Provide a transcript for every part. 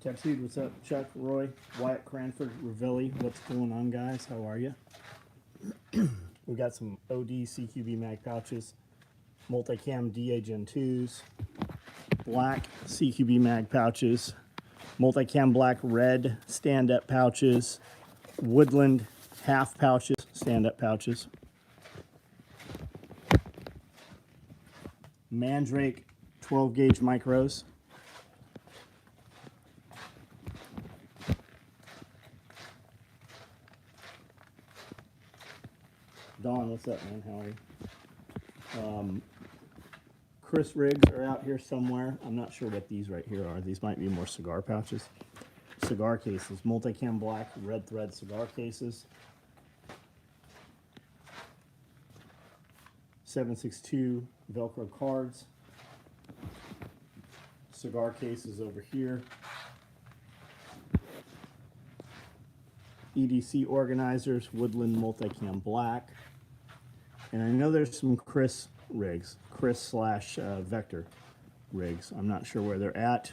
Tech Seed, what's up? Chuck, Roy, Wyatt, Cranford, Ravilli, what's going on, guys? How are you? We got some OD CQB mag pouches, multicam DA Gen 2s, black CQB mag pouches, multicam black red stand-up pouches, woodland half pouches, stand-up pouches, Mandrake 12 gauge micros, Don, what's up, man? How are you? Chris rigs are out here somewhere. I'm not sure what these right here are. These might be more cigar pouches. Cigar cases, multicam black red thread cigar cases. 762 Velcro cards. Cigar cases over here. EDC organizers, Woodland multicam black. And I know there's some Chris rigs, Chris/Vector rigs. I'm not sure where they're at,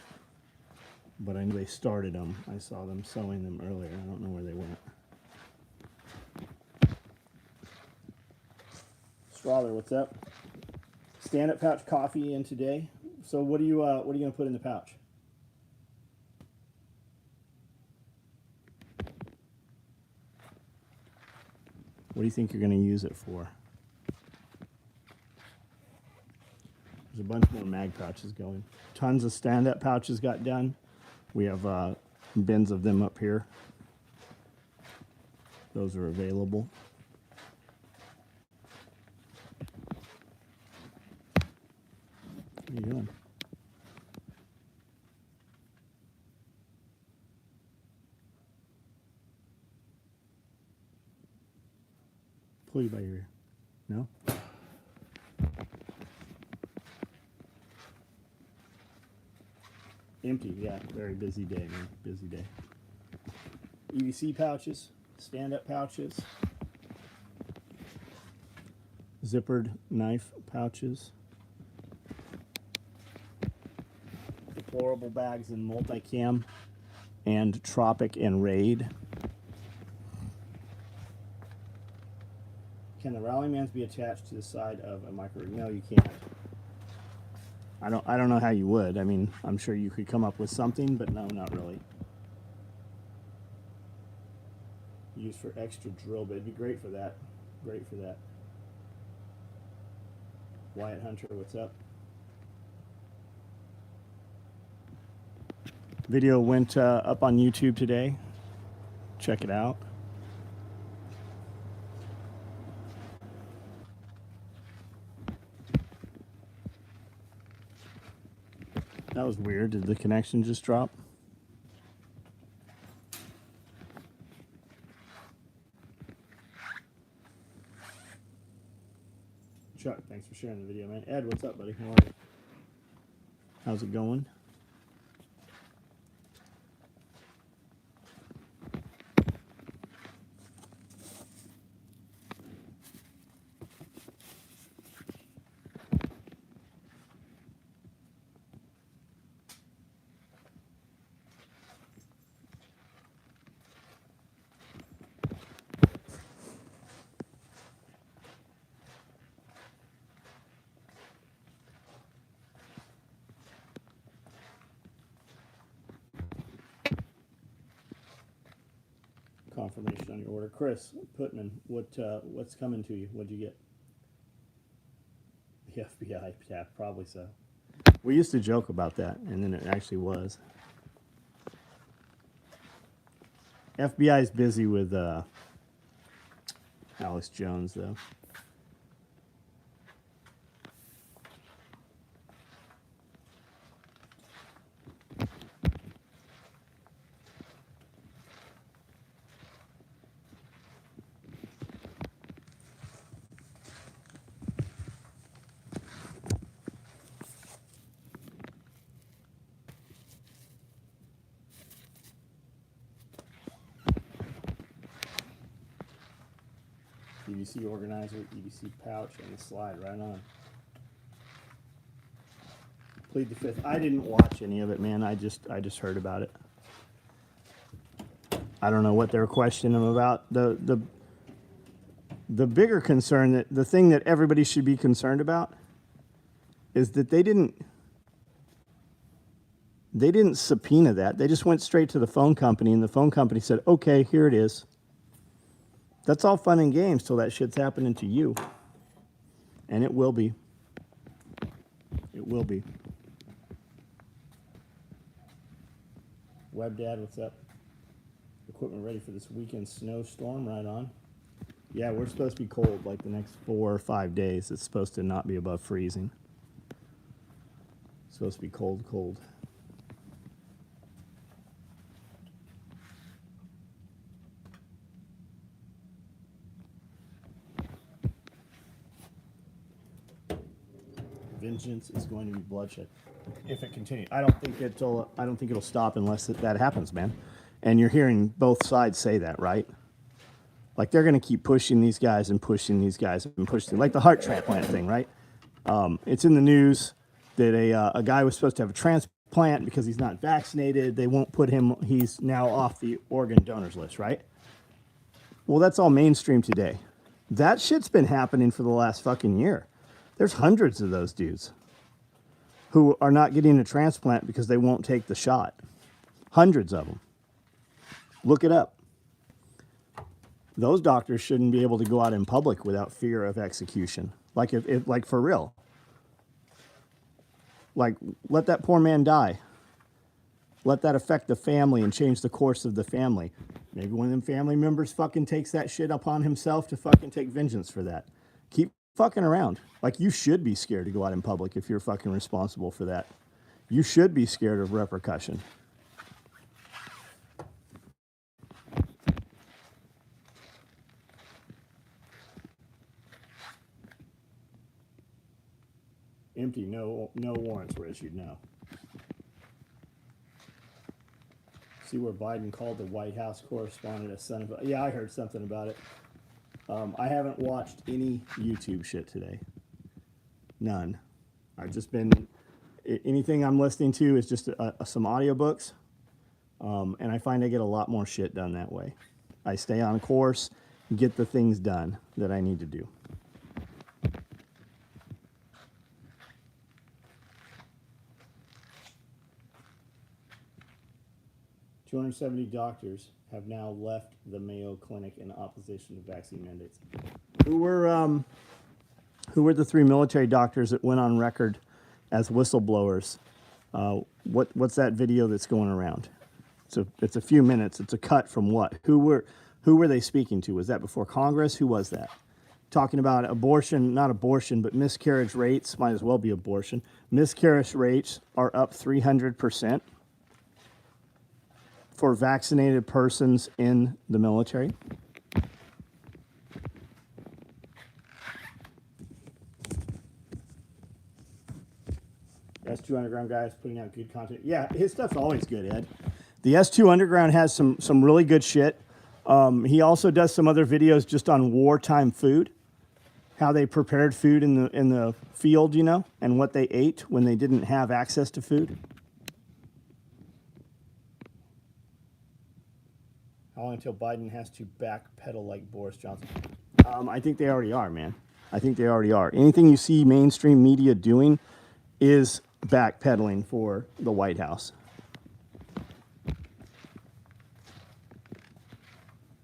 but I know they started them. I saw them sewing them earlier. I don't know where they went. Strother, what's up? Stand-up pouch coffee in today. So what are you gonna put in the pouch? What do you think you're gonna use it for? There's a bunch more mag pouches going. Tons of stand-up pouches got done. We have bins of them up here. Those are available. What are you doing? Pull you by your ear. No? Empty, yeah. Very busy day, man. Busy day. EDC pouches, stand-up pouches, zippered knife pouches, deplorable bags in multicam and Tropic and Raid. Can the Rallymans be attached to the side of a micro rig? No, you can't. I don't know how you would. I mean, I'm sure you could come up with something, but no, not really. Used for extra drill bit. It'd be great for that. Great for that. Wyatt Hunter, what's up? Video went up on YouTube today. Check it out. That was weird. Did the connection just drop? Chuck, thanks for sharing the video, man. Ed, what's up, buddy? How are you? How's it going? Confirmation on your order. Chris Putman, what's coming to you? What'd you get? The FBI tap, probably so. We used to joke about that, and then it actually was. FBI's busy with Alex Jones, though. EDC organizer, EDC pouch, and the slide right on. Plead the fifth. I didn't watch any of it, man. I just heard about it. I don't know what they're questioning him about. The bigger concern, that the thing that everybody should be concerned about, is that they didn't subpoena that. They just went straight to the phone company, and the phone company said, okay, here it is. That's all fun and games till that shit's happening to you. And it will be. It will be. Web Dad, what's up? Equipment ready for this weekend snowstorm, right on. Yeah, we're supposed to be cold like the next 4 or 5 days. It's supposed to not be above freezing. It's supposed to be cold, cold. Vengeance is going to be bloodshed if it continues. I don't think it'll stop unless that happens, man. And you're hearing both sides say that, right? Like they're going to keep pushing these guys and pushing these guys and pushing, like the heart transplant thing, right? It's in the news that a guy was supposed to have a transplant because he's not vaccinated. They won't put him. He's now off the organ donors list, right? Well, that's all mainstream today. That shit's been happening for the last fucking year. There's hundreds of those dudes who are not getting a transplant because they won't take the shot. Hundreds of them. Look it up. Those doctors shouldn't be able to go out in public without fear of execution. Like like for real. Like, let that poor man die. Let that affect the family and change the course of the family. Maybe one of them family members fucking takes that shit upon himself to fucking take vengeance for that. Keep fucking around. Like, you should be scared to go out in public if you're fucking responsible for that. You should be scared of repercussion. Empty, no warrants were issued, no. See where Biden called the White House correspondent a son of a... Yeah, I heard something about it. I haven't watched any YouTube shit today. None. I've just been... Anything I'm listening to is just some audiobooks. And I find I get a lot more shit done that way. I stay on course, get the things done that I need to do. $270 doctors have now left the Mayo Clinic in opposition to vaccine mandates. Who were the 3 military doctors that went on record as whistleblowers? What's that video that's going around? It's a few minutes. It's a cut from what? Who were they speaking to? Was that before Congress? Who was that? Talking about abortion, not abortion, but miscarriage rates, might as well be abortion. Miscarriage rates are up 300%. For vaccinated persons in the military. S2 Underground guy is putting out good content. Yeah, his stuff's always good, Ed. The S2 Underground has some really good shit. He also does some other videos just on wartime food, how they prepared food in the field, you know, and what they ate when they didn't have access to food. How long until Biden has to backpedal like Boris Johnson? I think they already are, man. I think they already are. Anything you see mainstream media doing is backpedaling for the White House.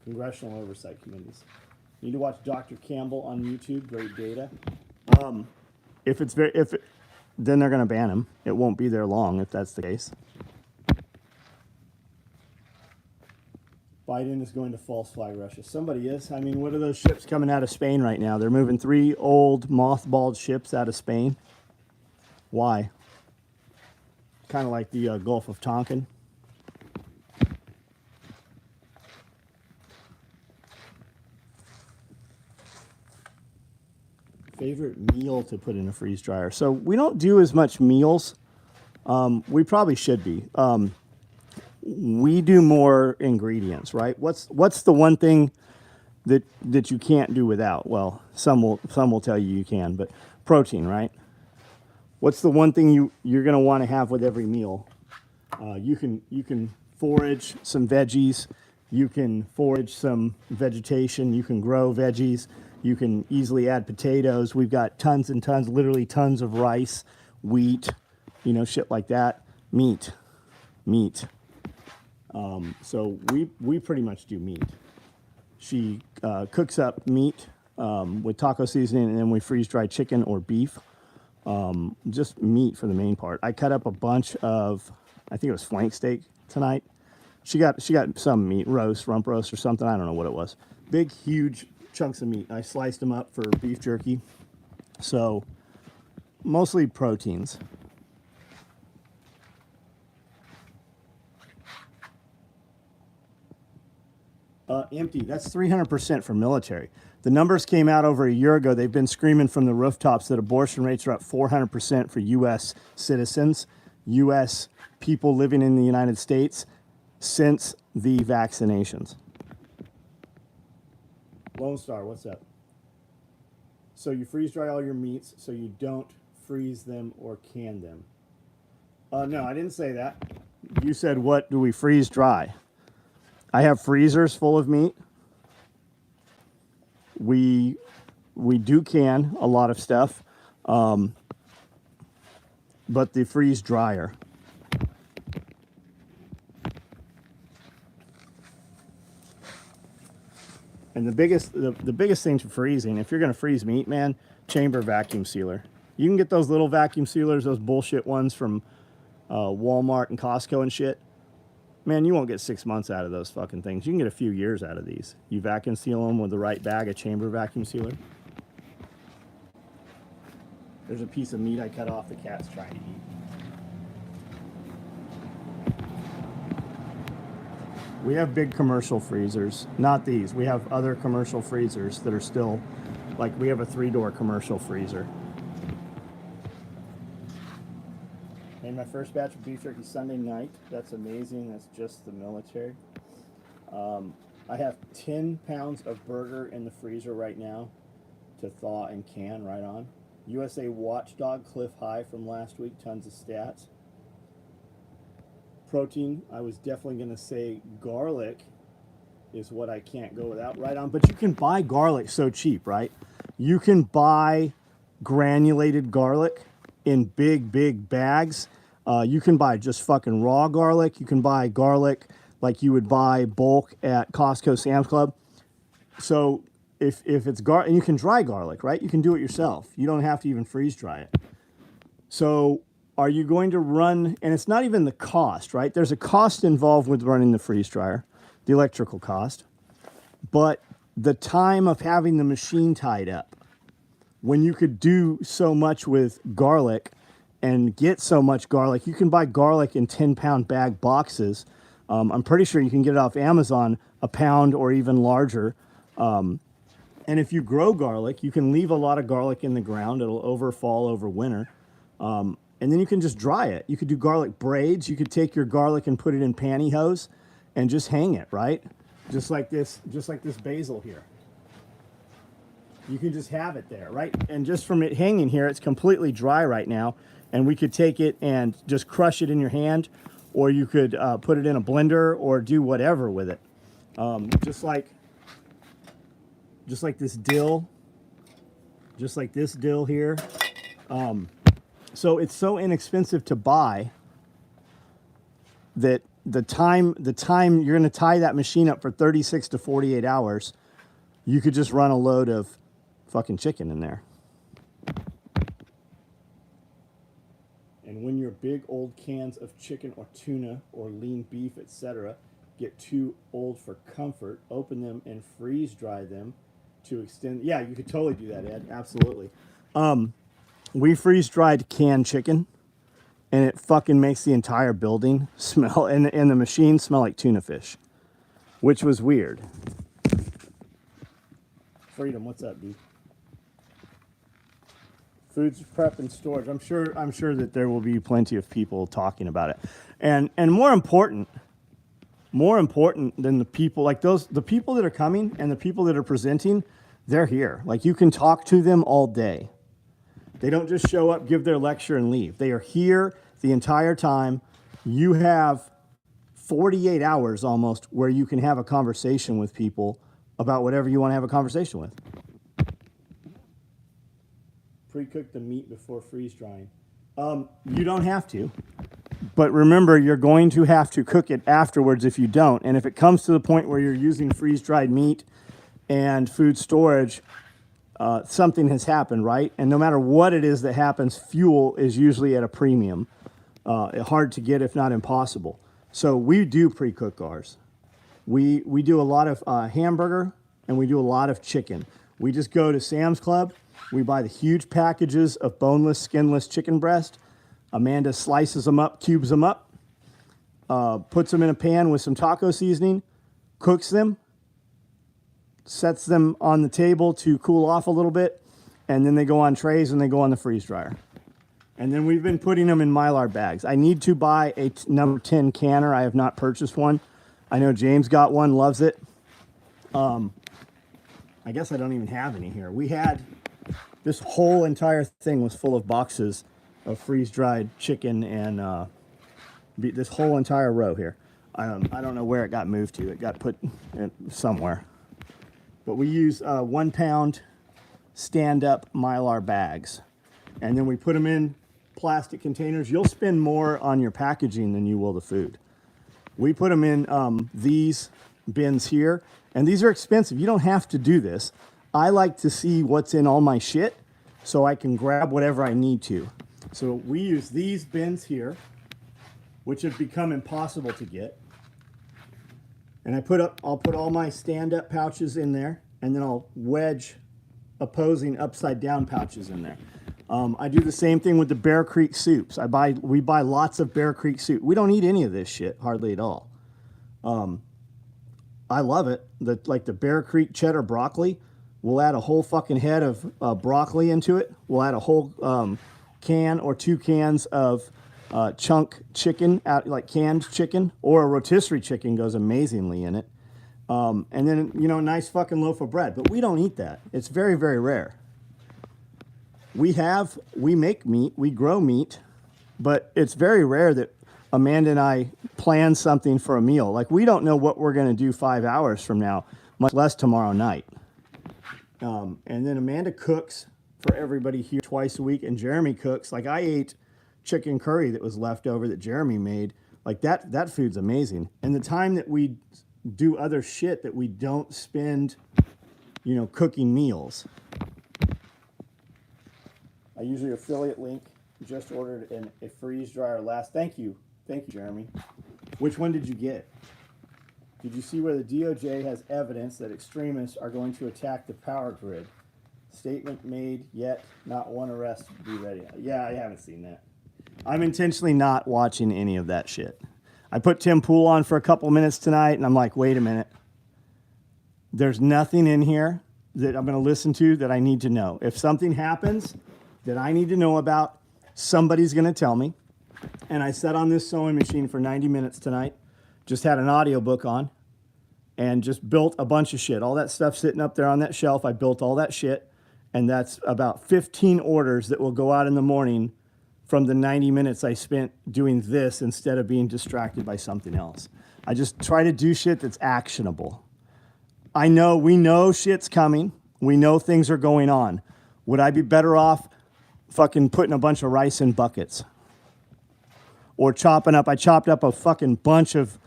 Congressional oversight committees. You need to watch Dr. Campbell on YouTube. Great data. Then they're going to ban him. It won't be there long if that's the case. Biden is going to false flag Russia. Somebody is. I mean, what are those ships coming out of Spain right now? They're moving 3 old mothballed ships out of Spain. Why? Kind of like the Gulf of Tonkin. Favorite meal to put in a freeze dryer. So we don't do as much meals. We probably should be. We do more ingredients, right? What's the one thing that you can't do without? Well, some will tell you can, but protein, right? What's the one thing you're going to want to have with every meal? You can forage some veggies You can forage some vegetation. You can grow veggies. You can easily add potatoes. We've got tons and tons, literally tons of rice, wheat, you know, shit like that. Meat. So we pretty much do meat. She cooks up meat with taco seasoning, and then we freeze dry chicken or beef. Just meat for the main part. I cut up a bunch of, I think it was flank steak tonight. She got some meat, rump roast or something. I don't know what it was. Big, huge chunks of meat. I sliced them up for beef jerky. So mostly proteins. Empty. That's 300% for military. The numbers came out over a year ago. They've been screaming from the rooftops that abortion rates are up 400% for U.S. citizens, U.S. people living in the United States since the vaccinations. Lone Star, what's up? So you freeze dry all your meats so you don't freeze them or can them. No, I didn't say that. You said, what do we freeze dry? I have freezers full of meat. We do can a lot of stuff, but the freeze dryer. And the biggest thing to freezing, if you're going to freeze meat, man, chamber vacuum sealer. You can get those little vacuum sealers, those bullshit ones from Walmart and Costco and shit. Man, you won't get 6 months out of those fucking things. You can get a few years out of these. You vacuum seal them with the right bag of chamber vacuum sealer. There's a piece of meat I cut off the cat's trying to eat. We have big commercial freezers. Not these. We have other commercial freezers that are still, like we have a 3-door commercial freezer. Made my first batch of beef jerky Sunday night. That's amazing. That's just the military. I have 10 pounds of burger in the freezer right now to thaw and can right on. USA Watchdog Cliff High from last week. Tons of stats. Protein, I was definitely going to say garlic is what I can't go without right on. But you can buy garlic so cheap, right? You can buy granulated garlic in big bags. You can buy just fucking raw garlic. You can buy garlic like you would buy bulk at Costco, Sam's Club. So if it's garlic, and you can dry garlic, right? You can do it yourself. You don't have to even freeze dry it. So are you going to run, and it's not even the cost, right? There's a cost involved with running the freeze dryer, the electrical cost, but the time of having the machine tied up, when you could do so much with garlic and get so much garlic. You can buy garlic in 10-pound bag boxes. I'm pretty sure you can get it off Amazon, a pound or even larger. And if you grow garlic, you can leave a lot of garlic in the ground. It'll overfall over winter. And then you can just dry it. You could do garlic braids. You could take your garlic and put it in pantyhose and just hang it, right? Just like this basil here. You can just have it there, right? And just from it hanging here, it's completely dry right now. And we could take it and just crush it in your hand, or you could put it in a blender or do whatever with it. Just like this dill, just like this dill here. So it's so inexpensive to buy that the time you're going to tie that machine up for 36 to 48 hours, you could just run a load of fucking chicken in there. And when your big old cans of chicken or tuna or lean beef, etc., get too old for comfort, open them and freeze dry them to extend. Yeah, you could totally do that, Ed. Absolutely. We freeze dried canned chicken, and it fucking makes the entire building smell, and the machine smell like tuna fish, which was weird. Freedom, what's up, dude? Foods prep and storage. I'm sure that there will be plenty of people talking about it, and more important than the people like the people that are coming and the people that are presenting, they're here. Like, you can talk to them all day. They don't just show up, give their lecture, and leave. They are here the entire time. You have 48 hours almost where you can have a conversation with people about whatever you want to have a conversation with. Pre-cook the meat before freeze drying. You don't have to. But remember, you're going to have to cook it afterwards if you don't. And if it comes to the point where you're using freeze-dried meat and food storage, something has happened, right? And no matter what it is that happens, fuel is usually at a premium. Hard to get, if not impossible. So we do pre-cook ours. We do a lot of hamburger, and we do a lot of chicken. We just go to Sam's Club. We buy the huge packages of boneless, skinless chicken breast. Amanda slices them up, cubes them up, puts them in a pan with some taco seasoning, cooks them, sets them on the table to cool off a little bit, and then they go on trays and they go on the freeze dryer. And then we've been putting them in Mylar bags. I need to buy a number 10 canner. I have not purchased one. I know James got one, loves it. I guess I don't even have any here. We had, this whole entire thing was full of boxes of freeze-dried chicken and this whole entire row here. I don't know where it got moved to. It got put somewhere. But we use 1 pound stand-up Mylar bags. And then we put them in plastic containers. You'll spend more on your packaging than you will the food. We put them in these bins here. And these are expensive. You don't have to do this. I like to see what's in all my shit so I can grab whatever I need to. So we use these bins here, which have become impossible to get. And I'll put all my stand-up pouches in there, and then I'll wedge opposing upside-down pouches in there. I do the same thing with the Bear Creek soups. We buy lots of Bear Creek soup. We don't eat any of this shit, hardly at all. I love it. Like the Bear Creek cheddar broccoli, we'll add a whole fucking head of broccoli into it. We'll add a whole can or 2 cans of chunk chicken, like canned chicken, or a rotisserie chicken goes amazingly in it. And then, you know, a nice fucking loaf of bread. But we don't eat that. It's very, very rare. We make meat, we grow meat, but it's very rare that Amanda and I plan something for a meal. Like, we don't know what we're going to do 5 hours from now, much less tomorrow night. And then Amanda cooks for everybody here twice a week, and Jeremy cooks. Like, I ate chicken curry that was left over that Jeremy made. Like, that food's amazing. And the time that we do other shit that we don't spend, you know, cooking meals. I usually affiliate link. Just ordered a freeze dryer last. Thank you, Jeremy. Which one did you get? Did you see where the DOJ has evidence that extremists are going to attack the power grid? Statement made, yet not one arrest. Be ready. Yeah, I haven't seen that. I'm intentionally not watching any of that shit. I put Tim Pool on for a couple minutes tonight, and I'm like, wait a minute. There's nothing in here that I'm going to listen to that I need to know. If something happens that I need to know about, somebody's going to tell me. And I sat on this sewing machine for 90 minutes tonight. Just had an audiobook on and just built a bunch of shit. All that stuff sitting up there on that shelf, I built all that shit. And that's about 15 orders that will go out in the morning from the 90 minutes I spent doing this instead of being distracted by something else. I just try to do shit that's actionable. We know shit's coming. We know things are going on. Would I be better off fucking putting a bunch of rice in buckets? Or I chopped up a fucking bunch of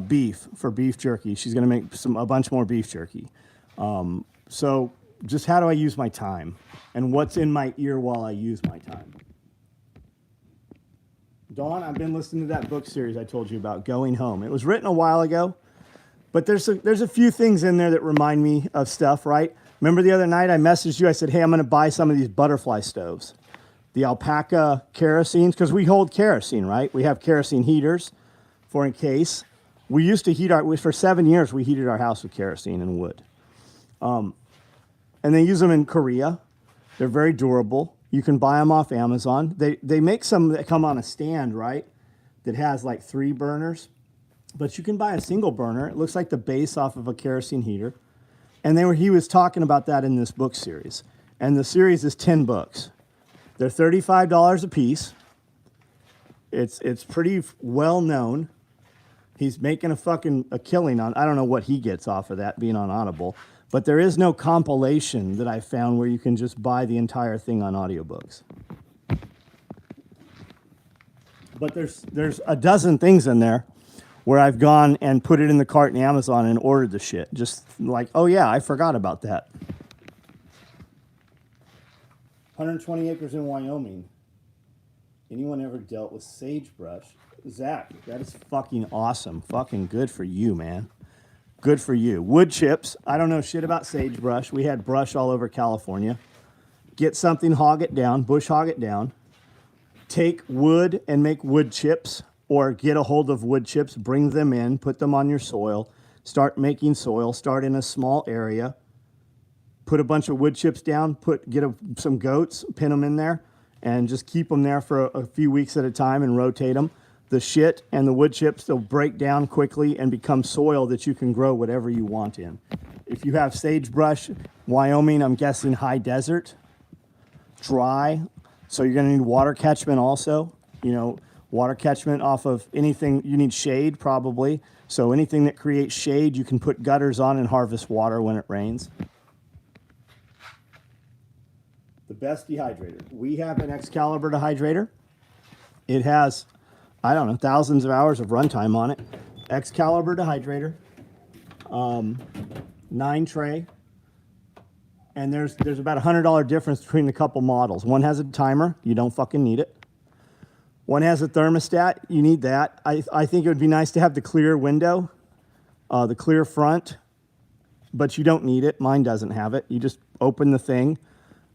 beef for beef jerky. She's going to make a bunch more beef jerky. So just how do I use my time? And what's in my ear while I use my time? Dawn, I've been listening to that book series I told you about, Going Home. It was written a while ago, but there's a few things in there that remind me of stuff, right? Remember the other night I messaged you, I said, hey, I'm going to buy some of these butterfly stoves. The alpaca kerosene, because we hold kerosene, right? We have kerosene heaters for in case. We used to for 7 years, we heated our house with kerosene and wood. And they use them in Korea. They're very durable. You can buy them off Amazon. They make some that come on a stand, right? That has like 3 burners. But you can buy a single burner. It looks like the base off of a kerosene heater. And he was talking about that in this book series. And the series is 10 books. They're $35 a piece. It's pretty well known. He's making a killing on, I don't know what he gets off of that being on Audible, but there is no compilation that I found where you can just buy the entire thing on audiobooks. But there's a dozen things in there where I've gone and put it in the cart in Amazon and ordered the shit. Just like, oh yeah, I forgot about that. 120 acres in Wyoming. Anyone ever dealt with sagebrush? Zach, that is fucking awesome. Fucking good for you, man. Good for you. Wood chips. I don't know shit about sagebrush. We had brush all over California. Get something, hog it down, bush hog it down. Take wood and make wood chips, or get a hold of wood chips, bring them in, put them on your soil, start making soil, start in a small area, put a bunch of wood chips down, get some goats, pin them in there, and just keep them there for a few weeks at a time and rotate them. The shit and the wood chips, they'll break down quickly and become soil that you can grow whatever you want in. If you have sagebrush, Wyoming, I'm guessing high desert, dry, so you're gonna need water catchment also. You know, water catchment off of anything, you need shade probably. So anything that creates shade, you can put gutters on and harvest water when it rains. The best dehydrator. We have an Excalibur dehydrator. It has, I don't know, thousands of hours of runtime on it. Excalibur dehydrator, 9 tray. And there's about $100 difference between the couple models. One has a timer, you don't fucking need it. One has a thermostat, you need that. I think it would be nice to have the clear window, the clear front, but you don't need it. Mine doesn't have it. You just open the thing.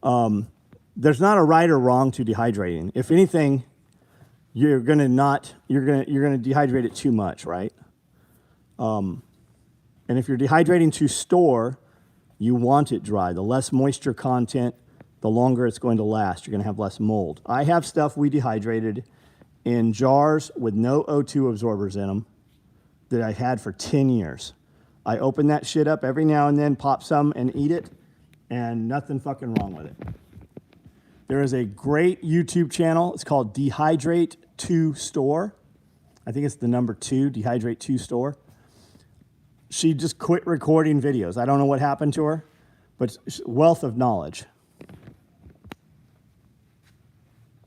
There's not a right or wrong to dehydrating. If anything, you're gonna dehydrate it too much, right? And if you're dehydrating to store, you want it dry. The less moisture content, the longer it's going to last. You're going to have less mold. I have stuff we dehydrated in jars with no O2 absorbers in them that I had for 10 years. I open that shit up every now and then, pop some and eat it, and nothing fucking wrong with it. There is a great YouTube channel. It's called Dehydrate 2 Store. I think it's the number 2, Dehydrate 2 Store. She just quit recording videos. I don't know what happened to her, but wealth of knowledge.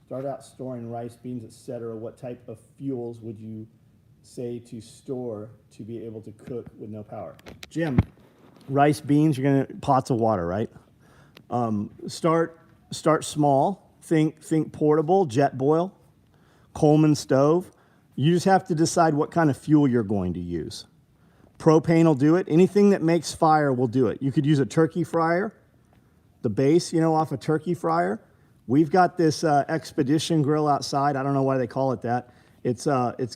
Start out storing rice, beans, etc. What type of fuels would you say to store to be able to cook with no power? Jim, rice, beans, you're gonna, pots of water, right? Start small. Think portable, jet boil, Coleman stove. You just have to decide what kind of fuel you're going to use. Propane will do it. Anything that makes fire will do it. You could use a turkey fryer, the base, you know, off a turkey fryer. We've got this Expedition grill outside. I don't know why they call it that. It's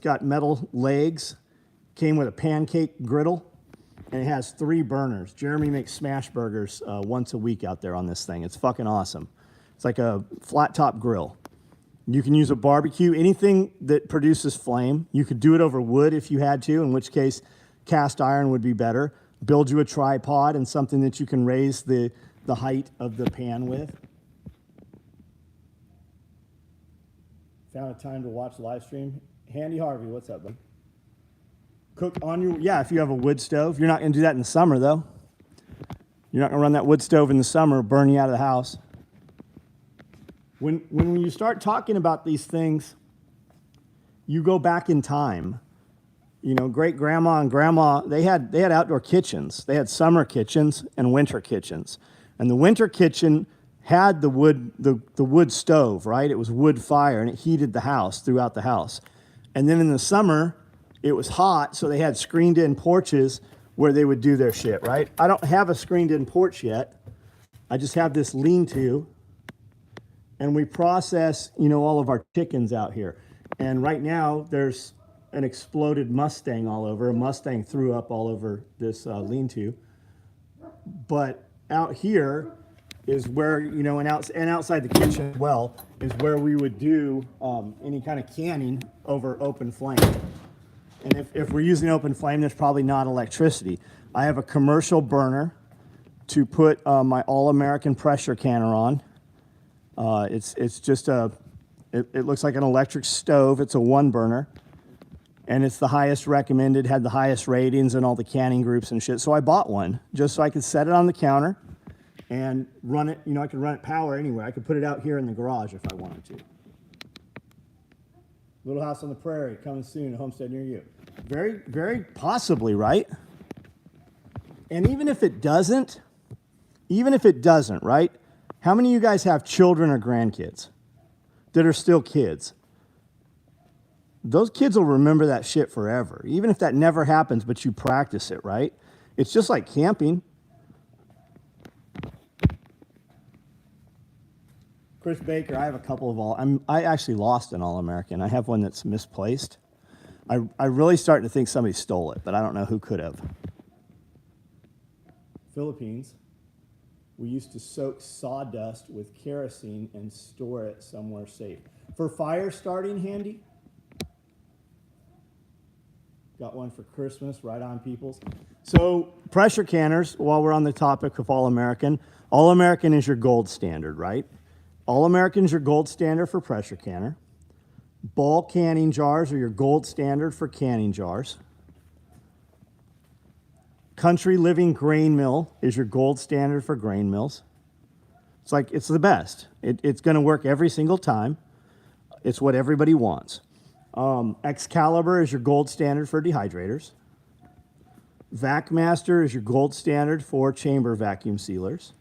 got metal legs, came with a pancake griddle, and it has 3 burners. Jeremy makes smash burgers once a week out there on this thing. It's fucking awesome. It's like a flat top grill. You can use a barbecue, anything that produces flame. You could do it over wood if you had to, in which case cast iron would be better. Build you a tripod and something that you can raise the height of the pan with. Found a time to watch live stream. Handy Harvey, what's up, bud? Cook on your, yeah, if you have a wood stove. You're not gonna do that in the summer though. You're not gonna run that wood stove in the summer, burn you out of the house. When you start talking about these things, you go back in time. You know, great grandma and grandma, they had outdoor kitchens. They had summer kitchens and winter kitchens. And the winter kitchen had the wood stove, right? It was wood fire and it heated the house throughout the house. And then in the summer, it was hot, so they had screened in porches where they would do their shit, right? I don't have a screened in porch yet. I just have this lean-to, and we process, you know, all of our chickens out here. And right now there's an exploded Mustang all over. A Mustang threw up all over this lean-to. But out here is where, you know, and outside the kitchen as well, is where we would do any kind of canning over open flame. And if we're using open flame, there's probably not electricity. I have a commercial burner to put my All-American pressure canner on. It's just it looks like an electric stove. It's a 1 burner. And it's the highest recommended, had the highest ratings in all the canning groups and shit. So I bought one just so I could set it on the counter and run it. You know, I could run it power anywhere. I could put it out here in the garage if I wanted to. Little House on the Prairie, coming soon, a homestead near you. Very, very possibly, right? And even if it doesn't, right? How many of you guys have children or grandkids that are still kids? Those kids will remember that shit forever. Even if that never happens, but you practice it, right? It's just like camping. Chris Baker, I have a couple of I actually lost an All-American. I have one that's misplaced. I really starting to think somebody stole it, but I don't know who could have. Philippines. We used to soak sawdust with kerosene and store it somewhere safe. For fire starting, handy? Got one for Christmas, right on, peoples. So pressure canners, while we're on the topic of All-American is your gold standard, right? All-American is your gold standard for pressure canner. Ball canning jars are your gold standard for canning jars. Country Living Grain Mill is your gold standard for grain mills. It's like, it's the best. It's going to work every single time. It's what everybody wants. Excalibur is your gold standard for dehydrators. VacMaster is your gold standard for chamber vacuum sealers.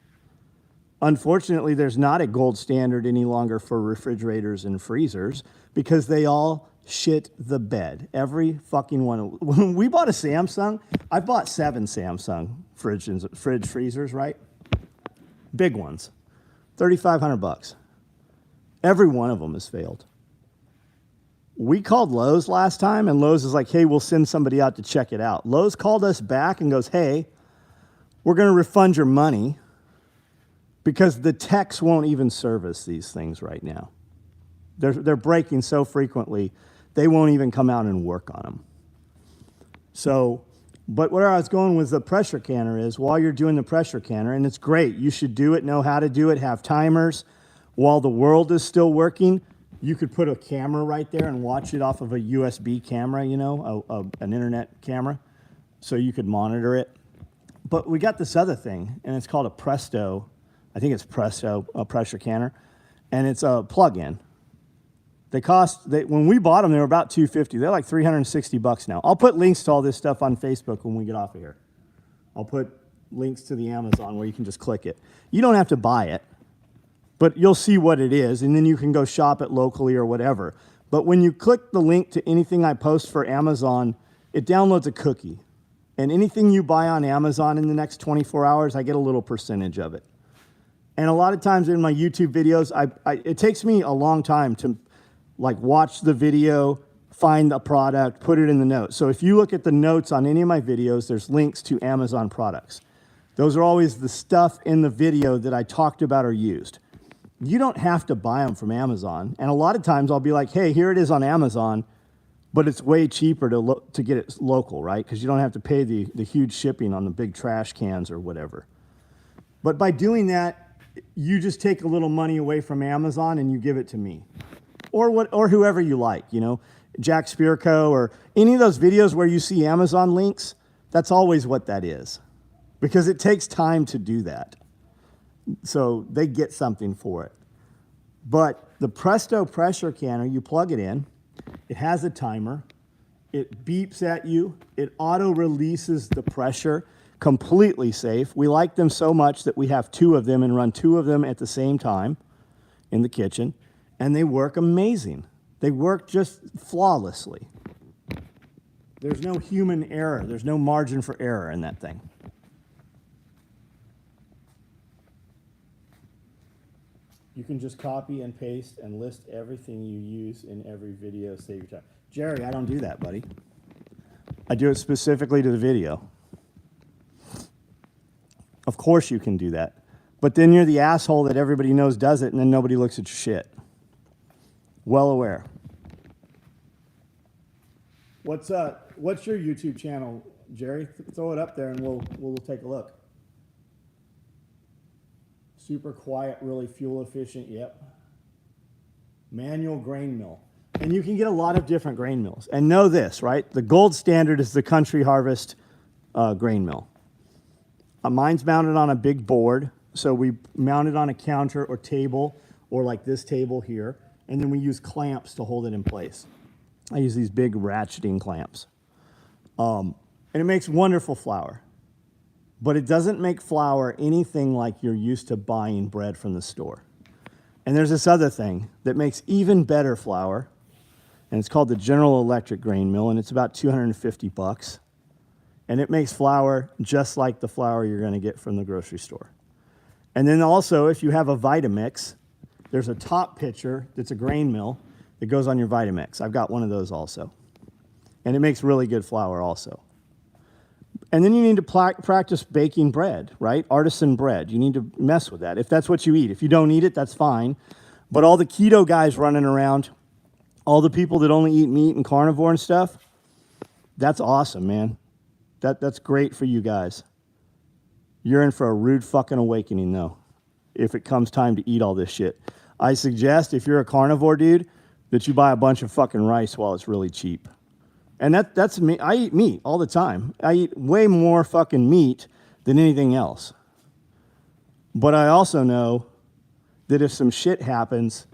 Unfortunately, there's not a gold standard any longer for refrigerators and freezers because they all shit the bed. Every fucking one. When we bought a Samsung, I bought 7 Samsung fridge freezers, right? Big ones. $3,500. Every one of them has failed. We called Lowe's last time, and Lowe's is like, hey, we'll send somebody out to check it out. Lowe's called us back and goes, hey, we're going to refund your money because the techs won't even service these things right now. They're breaking so frequently, they won't even come out and work on them. So, but where I was going with the pressure canner is, while you're doing the pressure canner, and it's great, you should do it, know how to do it, have timers. While the world is still working, you could put a camera right there and watch it off of a USB camera, you know, an internet camera, so you could monitor it. But we got this other thing, and it's called a Presto. I think it's Presto, a pressure canner, and it's a plug-in. When we bought them, they were about $250. They're like $360 now. I'll put links to all this stuff on Facebook when we get off of here. I'll put links to the Amazon where you can just click it. You don't have to buy it, but you'll see what it is, and then you can go shop it locally or whatever. But when you click the link to anything I post for Amazon, it downloads a cookie. And anything you buy on Amazon in the next 24 hours, I get a little percentage of it. And a lot of times in my YouTube videos, it takes me a long time to like watch the video, find the product, put it in the notes. So if you look at the notes on any of my videos, there's links to Amazon products. Those are always the stuff in the video that I talked about or used. You don't have to buy them from Amazon. And a lot of times I'll be like, hey, here it is on Amazon, but it's way cheaper to get it local, right? Because you don't have to pay the huge shipping on the big trash cans or whatever. But by doing that, you just take a little money away from Amazon and you give it to me. Or whoever you like, you know, Jack Spirko or any of those videos where you see Amazon links, that's always what that is. Because it takes time to do that. So they get something for it. But the Presto pressure canner, you plug it in, it has a timer, it beeps at you, it auto releases the pressure, completely safe. We like them so much that we have 2 of them and run 2 of them at the same time in the kitchen, and they work amazing. They work just flawlessly. There's no human error. There's no margin for error in that thing. You can just copy and paste and list everything you use in every video, save your time. Jerry, I don't do that, buddy. I do it specifically to the video. Of course you can do that. But then you're the asshole that everybody knows does it, and then nobody looks at your shit. Well aware. What's your YouTube channel, Jerry? Throw it up there and we'll take a look. Super quiet, really fuel efficient, yep. Manual grain mill. And you can get a lot of different grain mills. And know this, right? The gold standard is the Country Harvest grain mill. Mine's mounted on a big board. So we mount it on a counter or table, or like this table here. And then we use clamps to hold it in place. I use these big ratcheting clamps. And it makes wonderful flour. But it doesn't make flour anything like you're used to buying bread from the store. And there's this other thing that makes even better flour, and it's called the General Electric grain mill, and it's about $250. And it makes flour just like the flour you're going to get from the grocery store. And then also, if you have a Vitamix, there's a top pitcher that's a grain mill that goes on your Vitamix. I've got one of those also. And it makes really good flour also. And then you need to practice baking bread, right? Artisan bread. You need to mess with that if that's what you eat. If you don't eat it, that's fine. But all the keto guys running around, all the people that only eat meat and carnivore and stuff, that's awesome, man. That's great for you guys. You're in for a rude fucking awakening, though, if it comes time to eat all this shit. I suggest, if you're a carnivore dude, that you buy a bunch of fucking rice while it's really cheap. And that's me. I eat meat all the time. I eat way more fucking meat than anything else. But I also know that if some shit happens,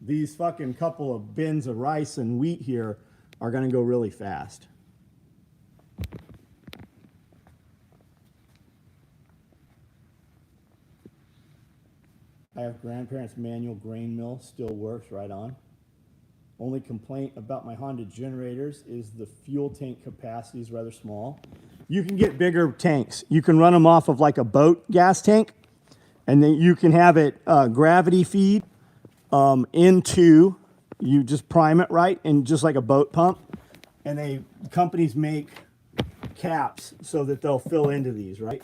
these fucking couple of bins of rice and wheat here are going to go really fast. I have grandparents' manual grain mill, still works right on. Only complaint about my Honda generators is the fuel tank capacity is rather small. You can get bigger tanks. You can run them off of like a boat gas tank, and then you can have it gravity feed into, you just prime it right, and just like a boat pump. And companies make caps so that they'll fill into these, right?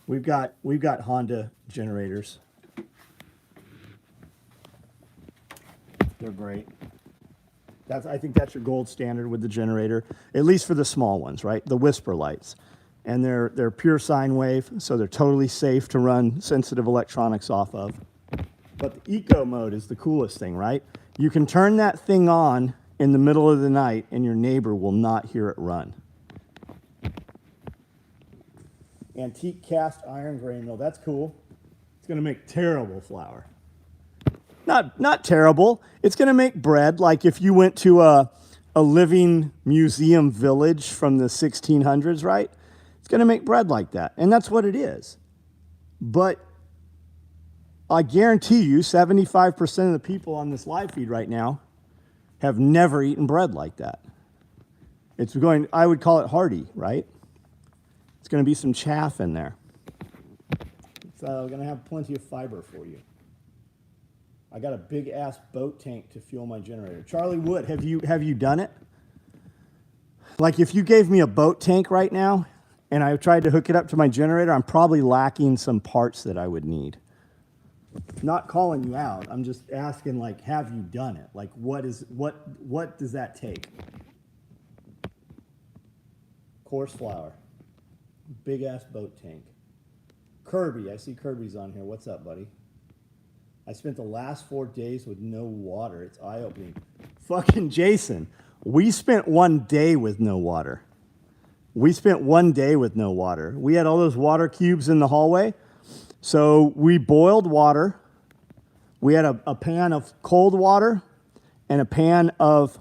We've got Honda generators. They're great. I think that's your gold standard with the generator, at least for the small ones, right? The whisper lights. And they're pure sine wave, so they're totally safe to run sensitive electronics off of. But the eco mode is the coolest thing, right? You can turn that thing on in the middle of the night and your neighbor will not hear it run. Antique cast iron grain mill, that's cool. It's gonna make terrible flour. Not terrible. It's going to make bread like if you went to a living museum village from the 1600s, right? It's going to make bread like that. And that's what it is. But I guarantee you 75% of the people on this live feed right now have never eaten bread like that. I would call it hearty, right? It's going to be some chaff in there. It's going to have plenty of fiber for you. I got a big ass boat tank to fuel my generator. Charlie Wood, have you done it? Like if you gave me a boat tank right now and I tried to hook it up to my generator, I'm probably lacking some parts that I would need. Not calling you out. I'm just asking, like, have you done it? Like what does that take? Coarse flour. Big ass boat tank. Kirby, I see Kirby's on here. What's up, buddy? I spent the last 4 days with no water. It's eye-opening. Fucking Jason, we spent 1 day with no water. We spent 1 day with no water. We had all those water cubes in the hallway. So we boiled water. We had a pan of cold water and a pan of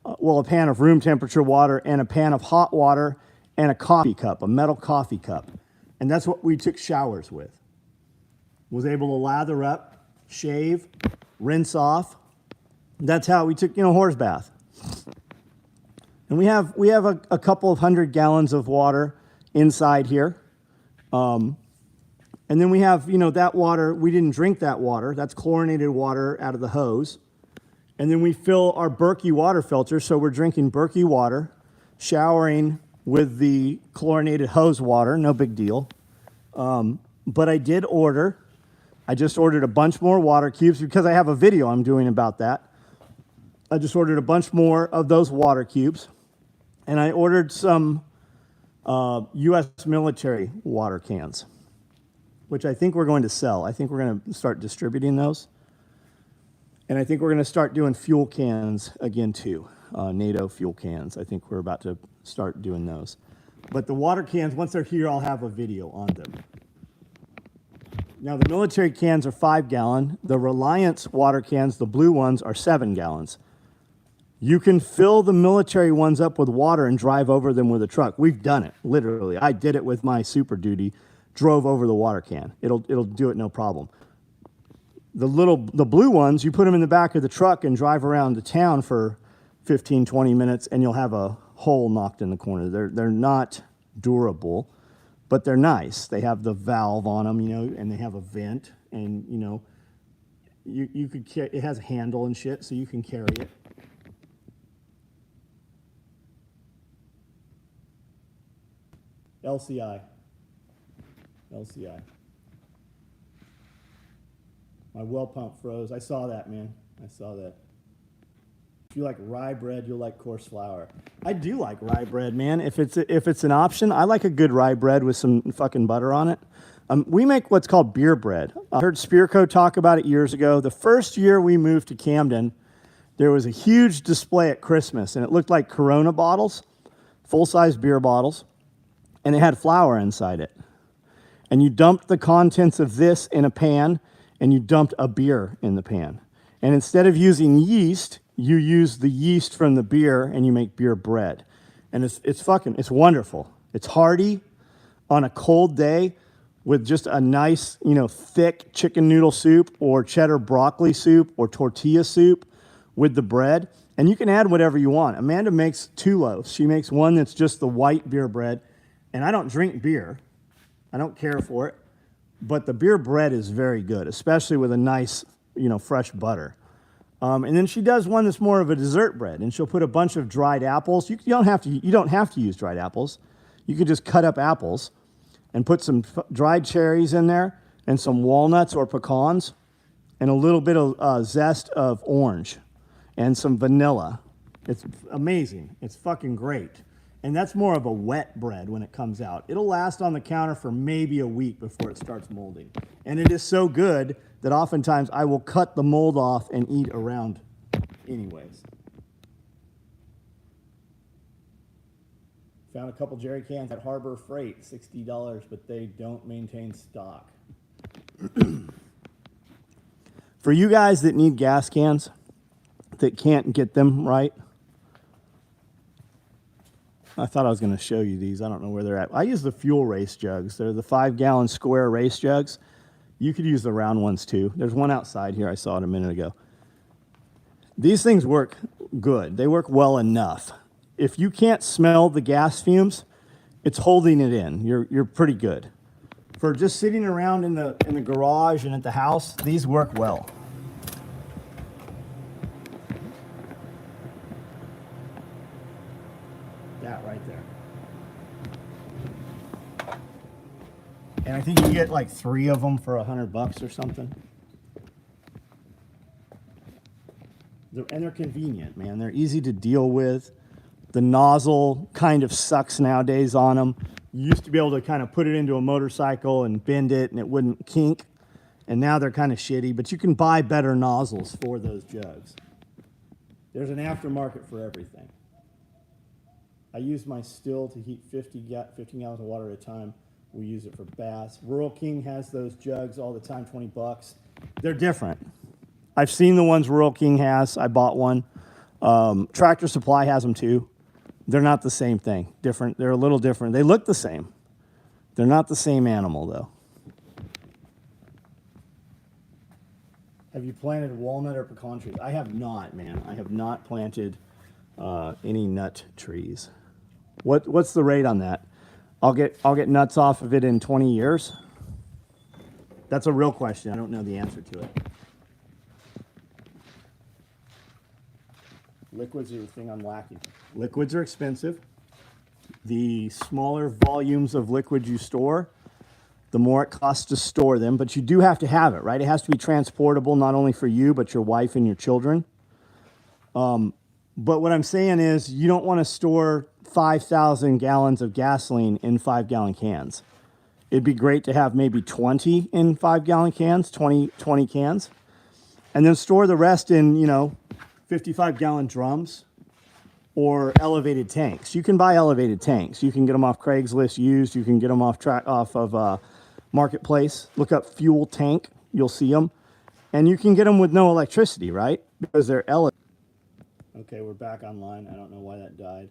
room temperature water and a pan of hot water and a coffee cup, a metal coffee cup. And that's what we took showers with. Was able to lather up, shave, rinse off. That's how we took, horse bath. And we have a couple of 100 gallons of water inside here. And then we have, that water, we didn't drink that water. That's chlorinated water out of the hose. And then we fill our Berkey water filter, so we're drinking Berkey water, showering with the chlorinated hose water, no big deal. But I just ordered a bunch more water cubes because I have a video I'm doing about that. I just ordered a bunch more of those water cubes. And I ordered some U.S. military water cans, which I think we're going to sell. I think we're going to start distributing those. And I think we're going to start doing fuel cans again too. NATO fuel cans. I think we're about to start doing those. But the water cans, once they're here, I'll have a video on them. Now the military cans are 5 gallon. The Reliance water cans, the blue ones, are 7 gallons. You can fill the military ones up with water and drive over them with a truck. We've done it, literally. I did it with my Super Duty, drove over the water can. It'll do it no problem. The blue ones, you put them in the back of the truck and drive around the town for 15, 20 minutes, and you'll have a hole knocked in the corner. They're not durable, but they're nice. They have the valve on them, you know, and they have a vent, and you know, you could it has a handle and shit, so you can carry it. LCI. My well pump froze. I saw that, man. I saw that. If you like rye bread, you'll like coarse flour. I do like rye bread, man. If it's an option, I like a good rye bread with some fucking butter on it. We make what's called beer bread. I heard Spearco talk about it years ago. The first year we moved to Camden, there was a huge display at Christmas, and it looked like Corona bottles, full-size beer bottles, and it had flour inside it. And you dumped the contents of this in a pan, and you dumped a beer in the pan. And instead of using yeast, you use the yeast from the beer and you make beer bread. And it's wonderful. It's hearty on a cold day with just a nice, you know, thick chicken noodle soup or cheddar broccoli soup or tortilla soup with the bread. And you can add whatever you want. Amanda makes 2 loaves. She makes one that's just the white beer bread. And I don't drink beer. I don't care for it. But the beer bread is very good, especially with a nice, you know, fresh butter. And then she does one that's more of a dessert bread, and she'll put a bunch of dried apples. You don't have to use dried apples. You can just cut up apples and put some dried cherries in there and some walnuts or pecans and a little bit of zest of orange and some vanilla. It's amazing. It's fucking great. And that's more of a wet bread when it comes out. It'll last on the counter for maybe a week before it starts molding. And it is so good that oftentimes I will cut the mold off and eat around anyways. Found a couple jerry cans at Harbor Freight, $60, but they don't maintain stock. For you guys that need gas cans, that can't get them right, I thought I was going to show you these. I don't know where they're at. I use the fuel race jugs. They're the 5-gallon square race jugs. You could use the round ones too. There's one outside here. I saw it a minute ago. These things work good. They work well enough. If you can't smell the gas fumes, it's holding it in. You're pretty good. For just sitting around in the garage and at the house, these work well. That right there. And I think you get like 3 of them for $100 or something. And they're convenient, man. They're easy to deal with. The nozzle kind of sucks nowadays on them. You used to be able to kind of put it into a motorcycle and bend it and it wouldn't kink. And now they're kind of shitty, but you can buy better nozzles for those jugs. There's an aftermarket for everything. I use my still to heat 15 gallons of water at a time. We use it for baths. Rural King has those jugs all the time, $20. They're different. I've seen the ones Rural King has. I bought one. Tractor Supply has them too. They're not the same thing. Different. They're a little different. They look the same. They're not the same animal though. Have you planted walnut or pecan trees? I have not, man. I have not planted any nut trees. What's the rate on that? I'll get nuts off of it in 20 years. That's a real question. I don't know the answer to it. Liquids are the thing I'm lacking. Liquids are expensive. The smaller volumes of liquid you store, the more it costs to store them, but you do have to have it, right? It has to be transportable, not only for you, but your wife and your children. But what I'm saying is you don't want to store 5,000 gallons of gasoline in 5-gallon cans. It'd be great to have maybe 20 in 5-gallon cans, 20 cans. and then store the rest in, 55-gallon drums or elevated tanks. You can buy elevated tanks. You can get them off Craigslist used. You can get them off of Marketplace. Look up fuel tank. You'll see them. And you can get them with no electricity, right? Because they're elevated. Okay, we're back online. I don't know why that died.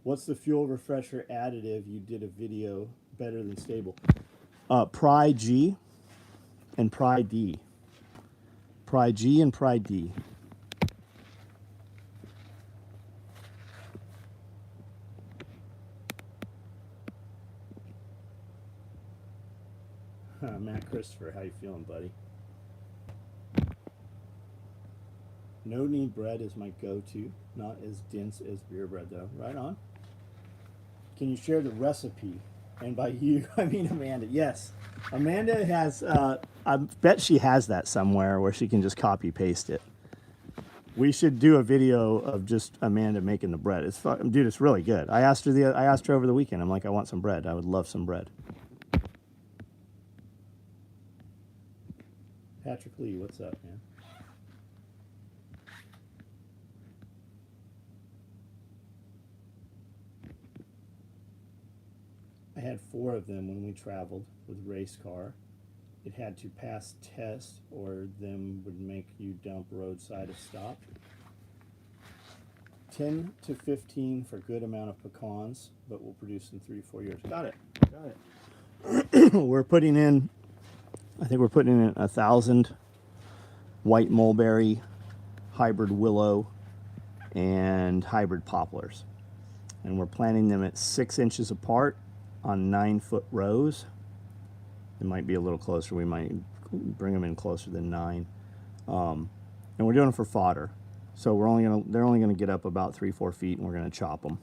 What's the fuel refresher additive you did a video better than stable? Pry G and Pry D. Pry G and Pry D. Matt Christopher, how you feeling, buddy? No knead bread is my go-to. Not as dense as beer bread, though. Right on. Can you share the recipe? And by you, I mean Amanda. Yes. Amanda has, I bet she has that somewhere where she can just copy-paste it. We should do a video of just Amanda making the bread. It's fun. Dude, it's really good. I asked her over the weekend. I'm like, I want some bread. I would love some bread. Patrick Lee, what's up, man? I had 4 of them when we traveled with race car. It had to pass tests or them would make you dump roadside if stopped. 10 to 15 for good amount of pecans, but we'll produce in 3-4 years. Got it. Got it. We're putting in, I think we're putting in 1,000 white mulberry, hybrid willow, and hybrid poplars. And we're planting them at 6 inches apart on 9-foot rows. It might be a little closer. We might bring them in closer than 9. And we're doing them for fodder. So they're only gonna get up about 3-4 feet, and we're gonna chop them.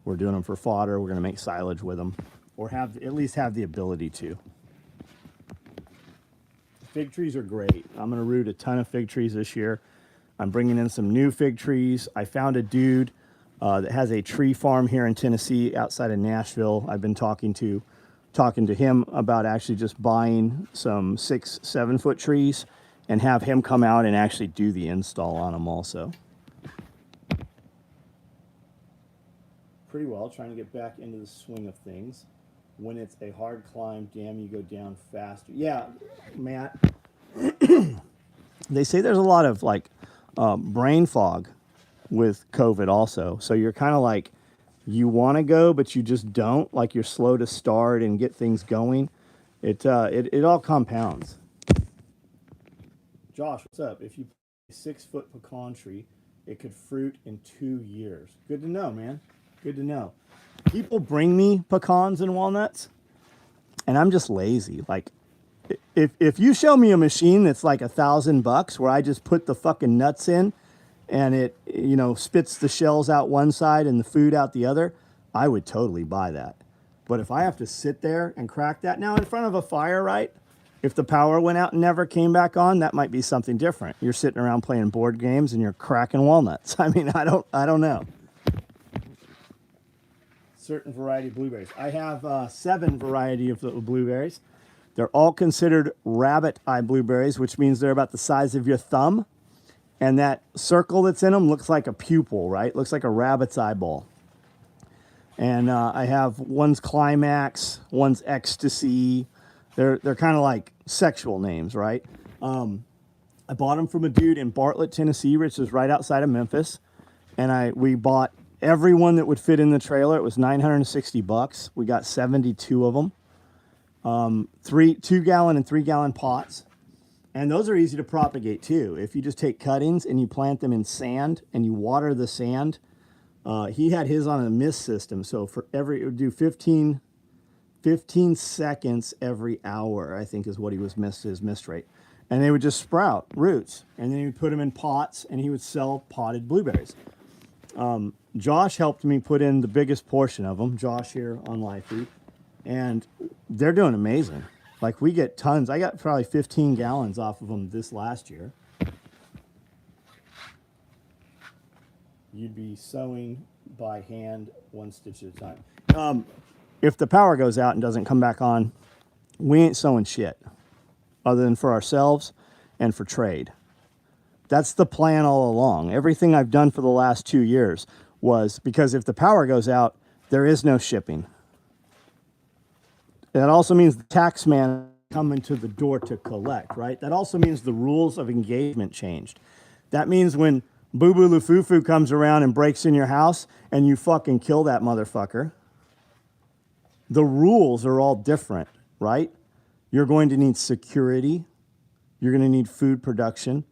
We're doing them for fodder. We're gonna make silage with them, or at least have the ability to. Fig trees are great. I'm gonna root a ton of fig trees this year. I'm bringing in some new fig trees. I found a dude that has a tree farm here in Tennessee outside of Nashville. I've been talking to him about actually just buying some 6-7 foot trees and have him come out and actually do the install on them also. Pretty well, trying to get back into the swing of things. When it's a hard climb, damn, you go down faster. Yeah, Matt. They say there's a lot of brain fog with COVID also. So you're kind of like, you want to go, but you just don't. Like, you're slow to start and get things going. It all compounds. Josh, what's up? If you plant a 6-foot pecan tree, it could fruit in 2 years. Good to know, man. Good to know. People bring me pecans and walnuts, and I'm just lazy. Like, if you show me a machine that's like $1,000 where I just put the fucking nuts in and it, spits the shells out one side and the food out the other, I would totally buy that. But if I have to sit there and crack that now in front of a fire, right? If the power went out and never came back on, that might be something different. You're sitting around playing board games and you're cracking walnuts. I mean, I don't know. Certain variety of blueberries. I have 7 variety of blueberries. They're all considered rabbit eye blueberries, which means they're about the size of your thumb. And that circle that's in them looks like a pupil, right? Looks like a rabbit's eyeball. And I have one's Climax, one's Ecstasy. They're kind of like sexual names, right? I bought them from a dude in Bartlett, Tennessee, which is right outside of Memphis. And we bought every one that would fit in the trailer. It was $960. We got 72 of them. 2-gallon and 3-gallon pots. And those are easy to propagate too. If you just take cuttings and you plant them in sand and you water the sand, he had his on a mist system. So it would do 15 seconds every hour, I think is what his mist rate. And they would just sprout roots. And then he would put them in pots and he would sell potted blueberries. Josh helped me put in the biggest portion of them. Josh here on Live Feed. And they're doing amazing. Like, we get tons. I got probably 15 gallons off of them this last year. You'd be sewing by hand 1 stitch at a time. If the power goes out and doesn't come back on, we ain't sewing shit other than for ourselves and for trade. That's the plan all along. Everything I've done for the last 2 years was because if the power goes out, there is no shipping. That also means the tax man coming to the door to collect, right? That also means the rules of engagement changed. That means when Boo Boo Lufufu comes around and breaks in your house and you fucking kill that motherfucker, the rules are all different, right? You're going to need security. You're going to need food production.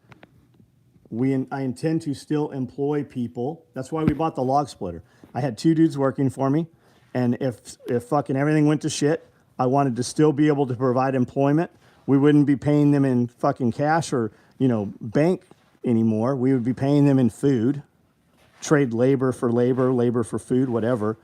I intend to still employ people. That's why we bought the log splitter. I had 2 dudes working for me, and if fucking everything went to shit, I wanted to still be able to provide employment. We wouldn't be paying them in fucking cash or, bank anymore. We would be paying them in food. Trade labor for labor, labor for food, whatever.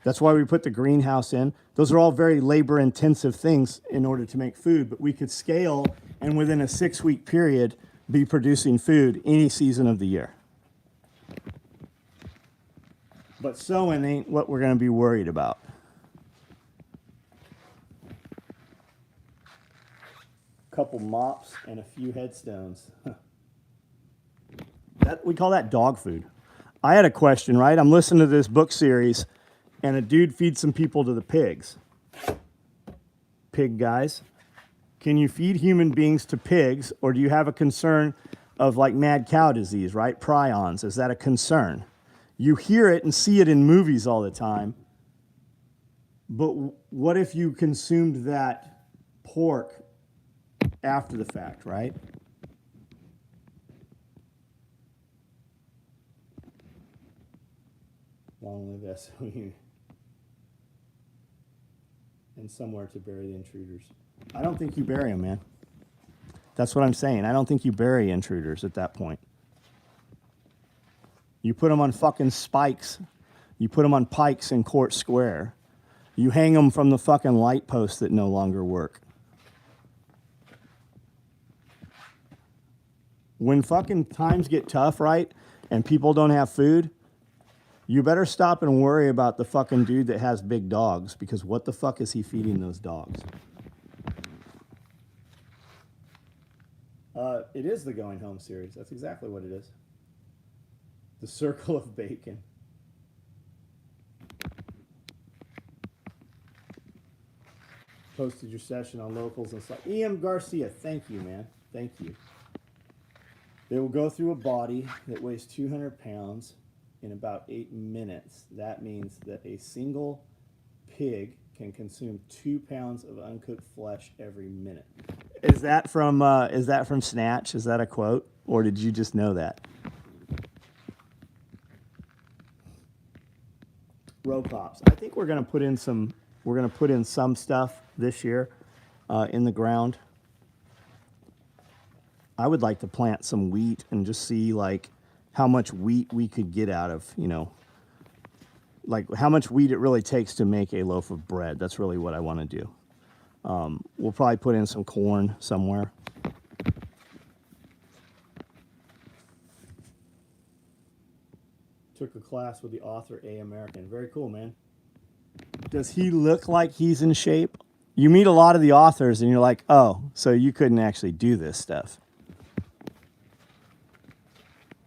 That's why we put the greenhouse in. Those are all very labor-intensive things in order to make food, but we could scale and within a 6-week period be producing food any season of the year. But sowing ain't what we're going to be worried about. Couple mops and a few headstones. We call that dog food. I had a question, right? I'm listening to this book series, and a dude feeds some people to the pigs. Pig guys. Can you feed human beings to pigs, or do you have a concern of like mad cow disease, right? Prions. Is that a concern? You hear it and see it in movies all the time. But what if you consumed that pork after the fact, right? Long live SOU. And somewhere to bury the intruders. I don't think you bury them, man. That's what I'm saying. I don't think you bury intruders at that point. You put them on fucking spikes. You put them on pikes in Court Square. You hang them from the fucking light posts that no longer work. When fucking times get tough, right, and people don't have food, you better stop and worry about the fucking dude that has big dogs, because what the fuck is he feeding those dogs? It is the Going Home series. That's exactly what it is. The Circle of Bacon. Posted your session on locals and stuff. E.M. Garcia, thank you, man. Thank you. They will go through a body that weighs 200 pounds in about 8 minutes. That means that a single pig can consume 2 pounds of uncooked flesh every minute. Is that from Snatch? Is that a quote, or did you just know that? Row crops. I think we're gonna put in some. We're gonna put in some stuff this year in the ground. I would like to plant some wheat and just see like how much wheat we could get out of, like how much wheat it really takes to make a loaf of bread. That's really what I want to do. We'll probably put in some corn somewhere. Took a class with the author A. American. Very cool, man. Does he look like he's in shape? You meet a lot of the authors and you're like, oh, so you couldn't actually do this stuff.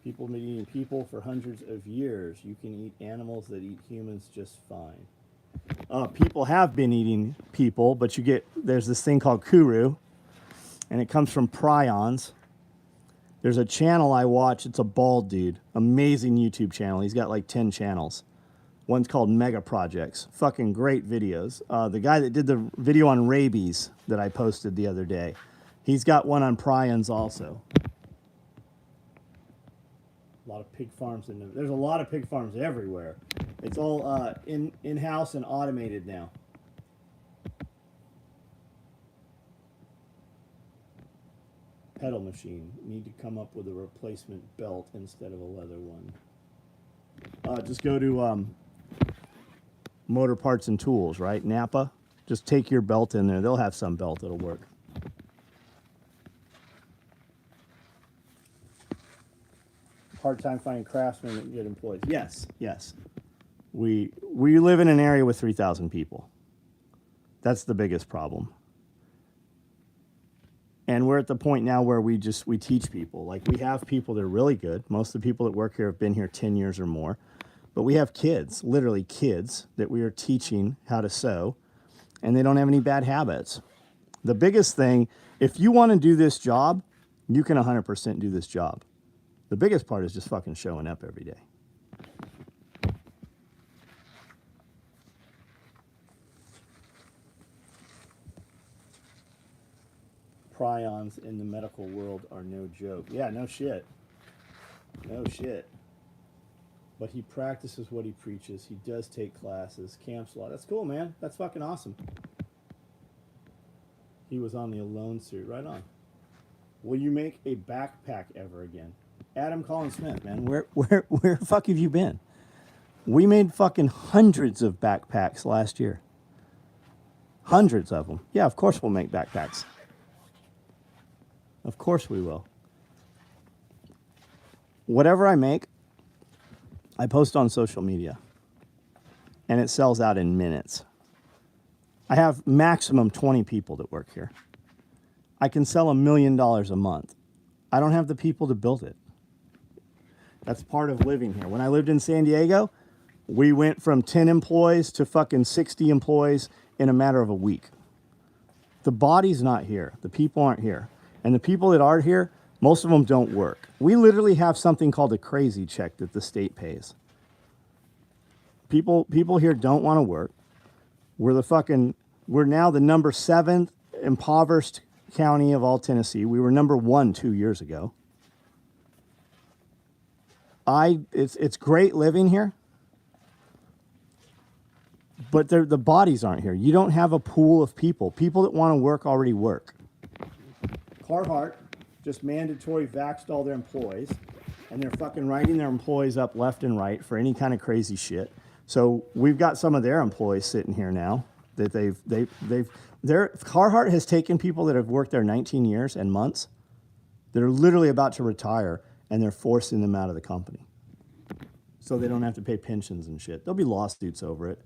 People been eating people for hundreds of years. You can eat animals that eat humans just fine. People have been eating people, but there's this thing called kuru, and it comes from prions. There's a channel I watch. It's a bald dude. Amazing YouTube channel. He's got like 10 channels. One's called Mega Projects. Fucking great videos. The guy that did the video on rabies that I posted the other day, he's got one on prions also. A lot of pig farms there's a lot of pig farms everywhere. It's all in-house and automated now. Pedal machine. Need to come up with a replacement belt instead of a leather one. Just go to Motor Parts and Tools, right? Napa. Just take your belt in there. They'll have some belt that'll work. Hard time finding craftsmen that get employees. Yes, yes. We live in an area with 3,000 people. That's the biggest problem. And we're at the point now where we teach people. Like, we have people that are really good. Most of the people that work here have been here 10 years or more. But we have kids, literally kids, that we are teaching how to sew, and they don't have any bad habits. The biggest thing, if you want to do this job, you can 100% do this job. The biggest part is just fucking showing up every day. Prions in the medical world are no joke. Yeah, no shit. No shit. But he practices what he preaches. He does take classes, camps a lot. That's cool, man. That's fucking awesome. He was on the Alone suit. Right on. Will you make a backpack ever again? Adam Collins Smith, man. Where the fuck have you been? We made fucking hundreds of backpacks last year. Hundreds of them. Yeah, of course we'll make backpacks. Of course we will. Whatever I make, I post on social media. And it sells out in minutes. I have maximum 20 people that work here. I can sell $1 million a month. I don't have the people to build it. That's part of living here. When I lived in San Diego, we went from 10 employees to fucking 60 employees in a matter of a week. The body's not here. The people aren't here. And the people that are here, most of them don't work. We literally have something called a crazy check that the state pays. People here don't want to work. We're now the number 7th impoverished county of all Tennessee. We were number 1 2 years ago. It's great living here, but the bodies aren't here. You don't have a pool of people. People that want to work already work. Carhartt just mandatory vaxxed all their employees, and they're fucking writing their employees up left and right for any kind of crazy shit. So we've got some of their employees sitting here now that Carhartt has taken people that have worked there 19 years and months that are literally about to retire, and they're forcing them out of the company so they don't have to pay pensions and shit. There'll be lawsuits over it.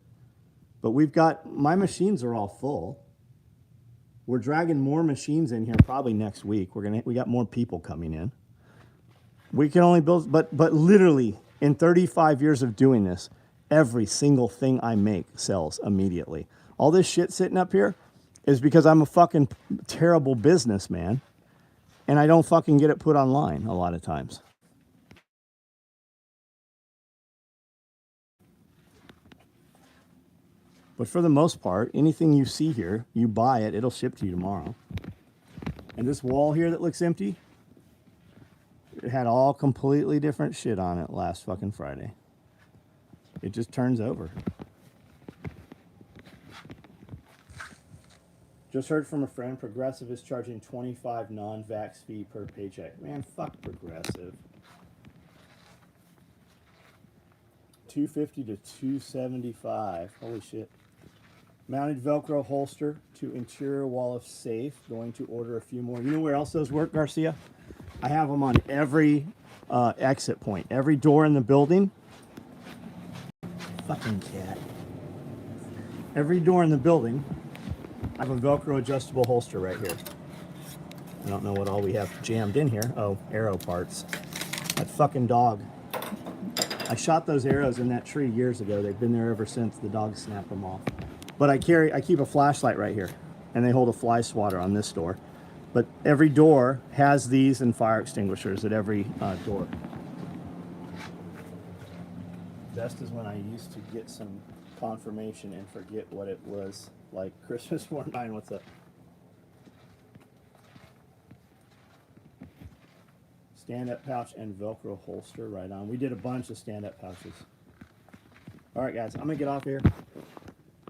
But my machines are all full. We're dragging more machines in here probably next week. We got more people coming in. We can only build, but literally in 35 years of doing this, every single thing I make sells immediately. All this shit sitting up here is because I'm a fucking terrible businessman and I don't fucking get it put online a lot of times. But for the most part, anything you see here, you buy it, it'll ship to you tomorrow. And this wall here that looks empty, it had all completely different shit on it last fucking Friday. It just turns over. Just heard from a friend, Progressive is charging $25 non-vax fee per paycheck. Man, fuck Progressive. $250 to $275. Holy shit. Mounted Velcro holster to interior wall of safe. Going to order a few more. You know where else those work, Garcia? I have them on every exit point. Every door in the building. Fucking cat. Every door in the building, I have a Velcro adjustable holster right here. I don't know what all we have jammed in here. Oh, arrow parts. That fucking dog. I shot those arrows in that tree years ago. They've been there ever since. The dog snapped them off. But I keep a flashlight right here, and they hold a fly swatter on this door. But every door has these and fire extinguishers at every door. Best is when I used to get some confirmation and forget what it was. Like Christmas morning. What's up? Stand-up pouch and Velcro holster right on. We did a bunch of stand-up pouches. All right, guys, I'm going to get off here.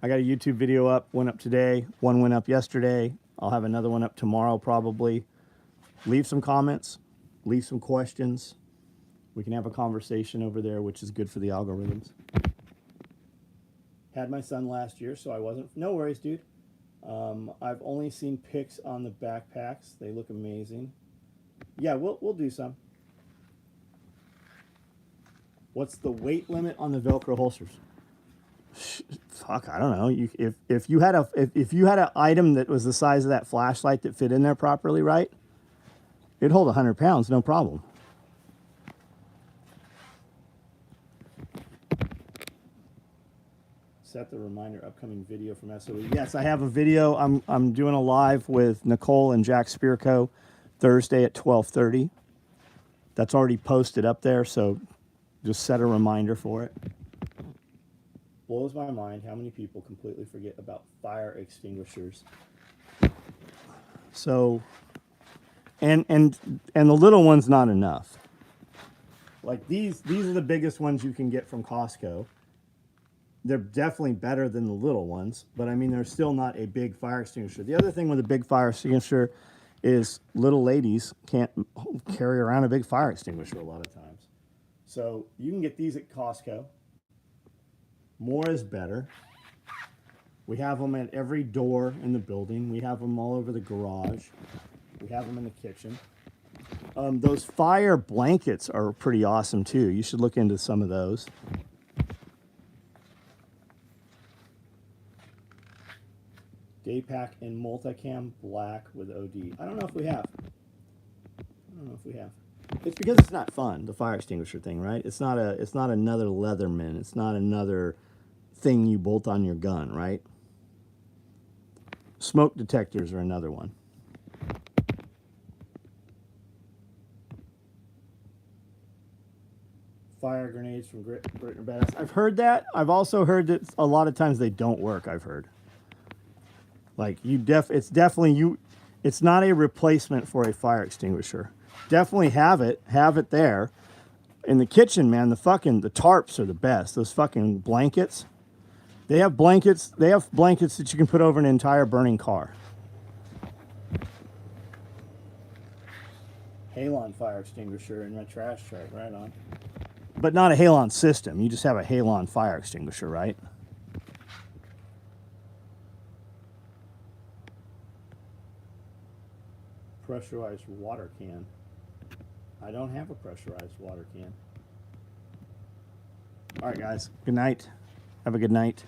I got a YouTube video up, went up today. One went up yesterday. I'll have another one up tomorrow probably. Leave some comments. Leave some questions. We can have a conversation over there, which is good for the algorithms. Had my son last year, so I wasn't... No worries, dude. I've only seen pics on the backpacks. They look amazing. Yeah, we'll do some. What's the weight limit on the Velcro holsters? Fuck. fuck, I don't know. If you had an item that was the size of that flashlight that fit in there properly, right? It'd hold 100 pounds, no problem. Set the reminder, upcoming video from SOE. Yes, I have a video. I'm doing a live with Nicole and Jack Spearco Thursday at 12:30. That's already posted up there, so just set a reminder for it. Blows my mind how many people completely forget about fire extinguishers. So, and the little one's not enough. Like these are the biggest ones you can get from Costco. They're definitely better than the little ones, but I mean, they're still not a big fire extinguisher. The other thing with a big fire extinguisher is little ladies can't carry around a big fire extinguisher a lot of times. So you can get these at Costco. More is better. We have them at every door in the building. We have them all over the garage. We have them in the kitchen. Those fire blankets are pretty awesome too. You should look into some of those. Day pack in multicam black with OD. I don't know if we have. It's because it's not fun, the fire extinguisher thing, right? It's not another Leatherman. It's not another thing you bolt on your gun, right? Smoke detectors are another one. Fire grenades from Britner Badass. I've heard that. I've also heard that a lot of times they don't work, I've heard. Like it's not a replacement for a fire extinguisher. Definitely have it there. In the kitchen, man, the tarps are the best. Those fucking blankets. They have blankets that you can put over an entire burning car. Halon fire extinguisher in my trash chart, right on. But not a Halon system. You just have a Halon fire extinguisher, right? Pressurized water can. I don't have a pressurized water can. All right, guys. Good night. Have a good night.